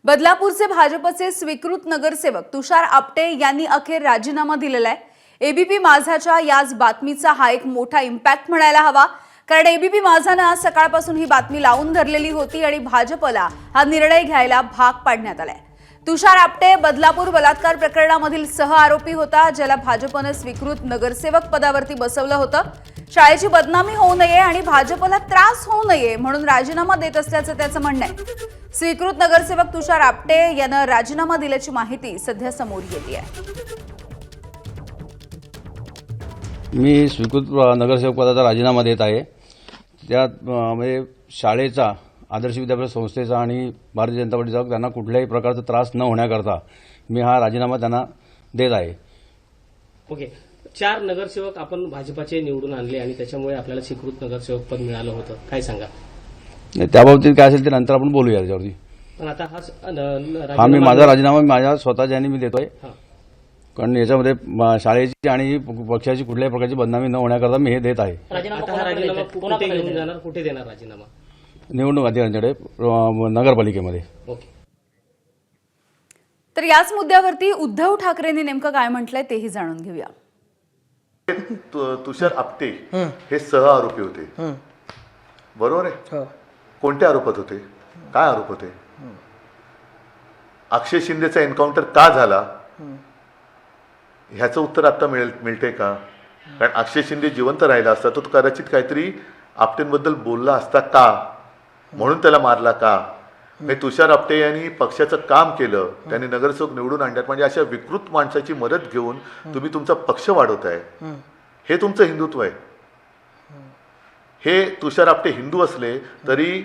बदलापूरचे भाजपचे स्वीकृत नगरसेवक तुषार आपटे यांनी अखेर राजीनामा दिलेला आहे। एबीपी माझाच्या याच बातमीचा हा एक मोठा इम्पॅक्ट म्हणायला हवा, कारण एबीपी माझाने आज सकाळपासून ही बातमी लावून धरलेली होती आणि भाजपला हा निर्णय घ्यायला भाग पाडण्यात आलाय। तुषार आपटे बदलापूर बलात्कार प्रकरणामधील सह आरोपी होता, ज्याला भाजपने स्वीकृत नगरसेवक पदावरती बसवलं होतं। शाळेची बदनामी होऊ नये आणि भाजपला त्रास होऊ नये म्हणून राजीनामा देत असल्याचं त्याचं म्हणणं आहे। स्वीकृत नगरसेवक तुषार आपटे यानं राजीनामा दिल्याची माहिती सध्या समोर येते आहे। मी स्वीकृत नगरसेवक पदाचा राजीनामा देत आहे। त्यात म्हणजे शाळेचा, आदर्श विद्यापीठ संस्थेचा आणि भारतीय जनता पार्टीचा त्यांना कुठल्याही प्रकारचा त्रास न होण्याकरता मी हा राजीनामा त्यांना देत आहे। ओके, 4 नगरसेवक आपण भाजपाचे निवडून आणले आणि त्याच्यामुळे आपल्याला स्वीकृत नगरसेवक पद मिळालं होतं, काय सांगा? त्याबाबतीत काय असेल ते नंतर आपण बोलूया त्याच्यावरती। पण आता हा मी माझा राजीनामा माझ्या स्वतःच्या मी देतोय, कारण याच्यामध्ये शाळेची आणि पक्षाची कुठल्याही प्रकारची बदनामी न होण्याकरता मी हे देत आहे। आता हा राजीनामा कुठे घेऊन जाणार, कुठे देणार राजीनामा? निवडणूक अधिकाऱ्यांकडे नगरपालिकेमध्ये। ओके, तर याच मुद्द्यावरती उद्धव ठाकरेंनी नेमकं काय म्हटलंय तेही जाणून घेऊया। तुषार आपटे हे सह आरोपी होते, बरोबर आहे? कोणत्या आरोपात होते, काय आरोप होते? अक्षय शिंदेचा एन्काउंटर का झाला ह्याचं उत्तर आता मिळते का? कारण अक्षय शिंदे जिवंत राहिला असता तो कदाचित काहीतरी आपटेंबद्दल बोलला असता का, म्हणून त्याला मारला का? म्हणजे तुषार आपटे यांनी पक्षाचं काम केलं, त्यांनी नगरसेवक निवडून आणण्यात, म्हणजे अशा विकृत माणसाची मदत घेऊन तुम्ही तुमचा पक्ष वाढवताय, हे तुमचं हिंदुत्व आहे? हे तुषार आपटे हिंदू असले तरी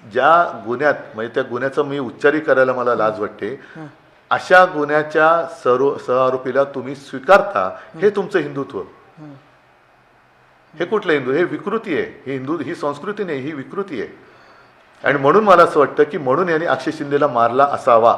ज्या गुन्ह्यात, म्हणजे त्या गुन्ह्याचं मी उच्चारी करायला मला लाज वाटते, अशा गुन्ह्याच्या सह आरोपीला तुम्ही स्वीकारता, हे तुमचं हिंदुत्व? हे कुठलं हिंदू? हे विकृती आहे, ही हिंदू ही संस्कृती नाही, ही विकृती आहे। आणि म्हणून मला असं वाटतं की म्हणून यांनी अक्षय शिंदेला मारला असावा।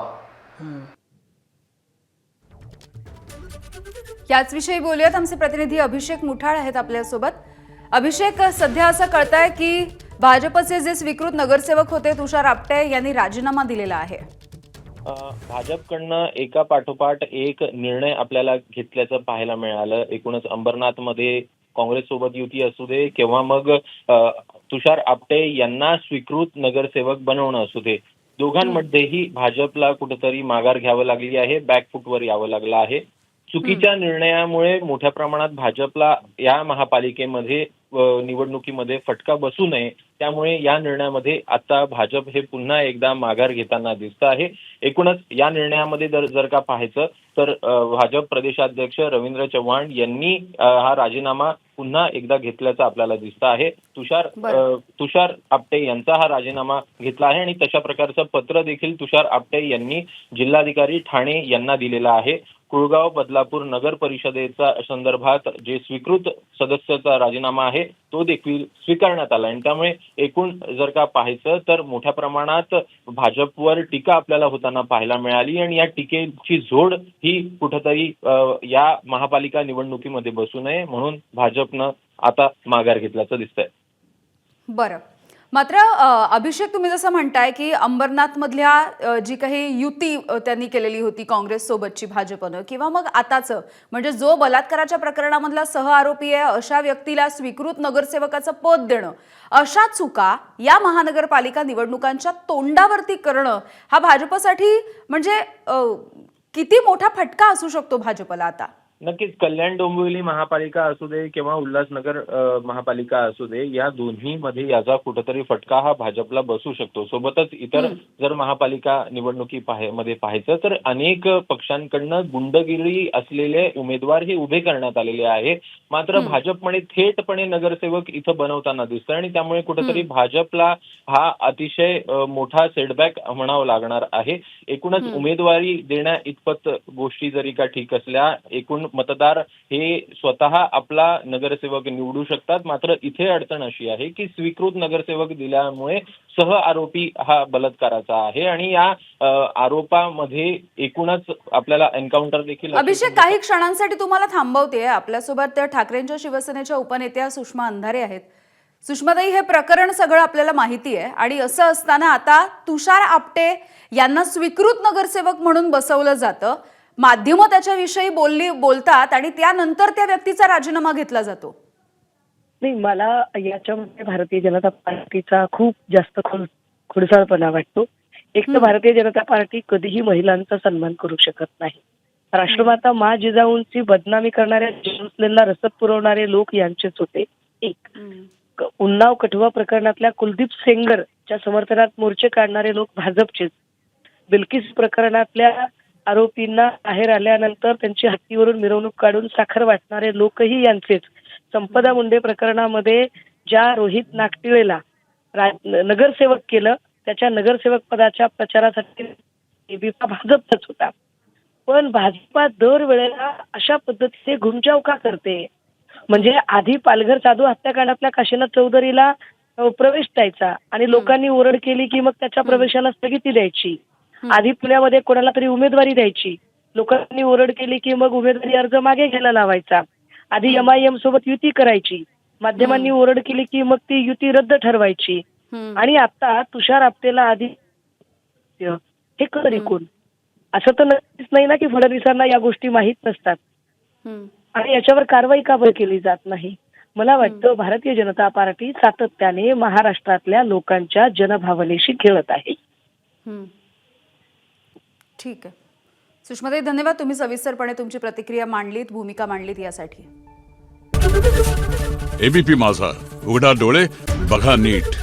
याच विषयी बोलूयात, आमचे प्रतिनिधी अभिषेक मुठाळ आहेत आपल्यासोबत। अभिषेक, सध्या असं कळतंय की भाजपचे जे स्वीकृत नगरसेवक होते तुषार आपटे यांनी राजीनामा दिलेला आहे। भाजपकडनं एका पाठोपाठ एक निर्णय आपल्याला घेतल्याचं पाहायला मिळालं। एकूणच अंबरनाथमध्ये काँग्रेससोबत युती असू दे किंवा मग तुषार आपटे यांना स्वीकृत नगरसेवक बनवणं असू दे, दोघांमध्येही भाजपला कुठेतरी माघार घ्यावं लागली आहे, बॅकफुटवर यावं लागलं आहे। चुकीच्या निर्णयामुळे मोठ्या प्रमाणात भाजपला या महापालिकेमध्ये निवडणुकीमध्ये फटका बसू नये, त्यामुळे या निर्णयामध्ये आता भाजप हे पुन्हा एकदा माघार घेताना दिसत आहे। एकूणच या निर्णयामध्ये जर का पाहायचं तर भाजप प्रदेशाध्यक्ष रवींद्र चव्हाण यांनी हा राजीनामा पुन्हा एकदा घेतल्याचं आपल्याला दिसतं आहे। तुषार आपटे यांचा हा राजीनामा घेतला आहे आणि तशा प्रकारचं पत्र देखील तुषार आपटे यांनी जिल्हाधिकारी ठाणे यांना दिलेलं आहे। कुळगाव बदलापूर नगर परिषदेचा संदर्भात जे स्वीकृत सदस्याचा राजीनामा आहे तो देखील स्वीकारण्यात आला आणि त्यामुळे एकूण जर का पाहायचं तर मोठ्या प्रमाणात भाजपवर टीका आपल्याला होताना पाहायला मिळाली आणि या टीकेची झोड ही कुठेतरी या महापालिका निवडणुकीमध्ये बसू नये म्हणून भाजपनं आता माघार घेतल्याचं दिसतंय। बरं, मात्र अभिषेक, तुम्ही जसं म्हणताय की अंबरनाथ मधल्या जी काही युती त्यांनी केलेली होती काँग्रेस सोबतची भाजपनं, किंवा मग आताचं म्हणजे जो बलात्काराच्या प्रकरणामधला सह आरोपी आहे अशा व्यक्तीला स्वीकृत नगरसेवकाचं पद देणं, अशा चुका या महानगरपालिका निवडणुकांच्या तोंडावरती करणं हा भाजपसाठी म्हणजे किती मोठा फटका असू शकतो भाजपला आता? नक्कीच, कल्याण डोंबिवली महापालिका असू दे किंवा उल्हासनगर महापालिका असू दे, या दोन्ही मध्ये याचा कुठेतरी फटका हा भाजपला बसू शकतो। सोबतच इतर जर महापालिका निवडणुकीमध्ये पाहायचं तर अनेक पक्षांकडनं गुंडगिरी असलेले उमेदवार हे उभे करण्यात आलेले आहे, मात्र भाजपमध्ये थेटपणे नगरसेवक इथं बनवताना दिसतं आणि त्यामुळे कुठेतरी भाजपला हा अतिशय मोठा सेटबॅक म्हणावं लागणार आहे। एकूणच उमेदवारी देण्या इतपत गोष्टी जरी का ठीक असल्या, एकूण मतदार हे स्वतः आपला नगरसेवक निवडू शकतात, मात्र इथे अडचण अशी आहे की स्वीकृत नगरसेवक दिल्यामुळे सह आरोपी हा बलात्काराचा आहे आणि या आरोपामध्ये एकूणच आपल्याला एन्काउंटर देखील। अभिषेक, काही क्षणांसाठी तुम्हाला थांबवते, आपल्यासोबत ठाकरेंच्या शिवसेनेच्या उपनेत्या सुषमा अंधारे आहेत। सुषमाताई, हे प्रकरण सगळं आपल्याला माहिती आहे आणि असं असताना आता तुषार आपटे यांना स्वीकृत नगरसेवक म्हणून बसवलं जातं. माध्यमं त्याच्याविषयी बोलतात आणि त्यानंतर त्या व्यक्तीचा राजीनामा घेतला जातो. नाही, मला याच्यामध्ये भारतीय जनता पार्टीचा खूप जास्त खुडसाळपणा वाटतो. एक तर भारतीय जनता पार्टी कधीही महिलांचा सन्मान करू शकत नाही. राष्ट्रमाता मा जिजाऊंची बदनामी करणाऱ्या मुस्लिमला रसद पुरवणारे लोक यांचेच होते. एक उन्नाव कठुआ प्रकरणातल्या कुलदीप सेंगरच्या समर्थनात मोर्चे काढणारे लोक भाजपचेच. बिल्किस प्रकरणातल्या आरोपींना बाहेर आल्यानंतर त्यांची हत्तीवरून मिरवणूक काढून साखर वाटणारे लोकही यांचेच. संपदा मुंडे प्रकरणामध्ये ज्या रोहित नागटिळेला नगरसेवक केलं, त्याच्या नगरसेवक पदाच्या प्रचारासाठी एबीपी भाजपचाच होता. पण भाजपा दरवेळेला अशा पद्धतीने घुमजाव का करते? म्हणजे आधी पालघर साधू हत्याकांडातल्या काशीनाथ चौधरीला प्रवेश द्यायचा आणि लोकांनी ओरड केली की मग त्याच्या प्रवेशाला स्थगिती द्यायची. आधी पुण्यामध्ये कोणाला तरी उमेदवारी द्यायची, लोकांनी ओरड केली की मग उमेदवारी अर्ज मागे घ्यायला लावायचा. आधी MIM सोबत युती करायची, माध्यमांनी ओरड केली की मग ती युती रद्द ठरवायची. आणि आता तुषार आपटेला आधी हे कधी कोण? असं तर नक्कीच नाही ना की फडणवीसांना या गोष्टी माहीत नसतात आणि याच्यावर कारवाई का बरं केली जात नाही? मला वाटतं भारतीय जनता पार्टी सातत्याने महाराष्ट्रातल्या लोकांच्या जनभावनेशी खेळत आहे. ठीक आहे सुषमाताई, धन्यवाद. तुम्ही सविस्तरपणे तुमची प्रतिक्रिया मांडलीत, भूमिका मांडलीत यासाठी. एबीपी माझा, उघडा डोळे बघा नीट.